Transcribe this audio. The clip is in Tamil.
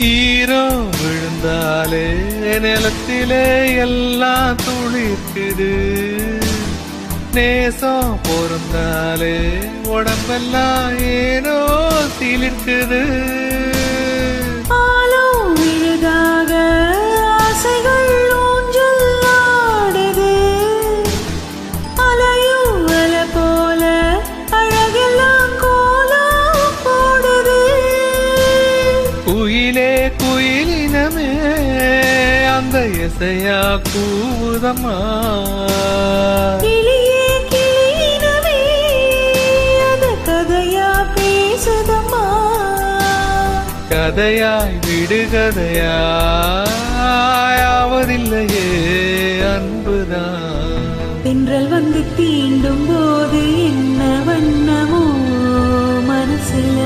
ஈரோ விழுந்தாலே நிலத்திலே எல்லாம் துளிர்க்குது. நேசம் பொருந்தாலே உடம்பெல்லாம் ஏனோ சிலிர்க்குது. ஆலும் விழுதாக ஆசைகள் ஊஞ்சல் ஆடுது. அலையும் அலை போல அழகெல்லாம் கோலம் போடுது. குயிலே குயிலினமே அந்த இசையா கூவுதம்மா. கிளியே கிளியினமே அது கதையா பேசுதம்மா. கதையாய் விடுகதையாவதில்லையே அன்புதான். தென்றல் வந்து தீண்டும் போது என்ன வண்ணமோ மனசுல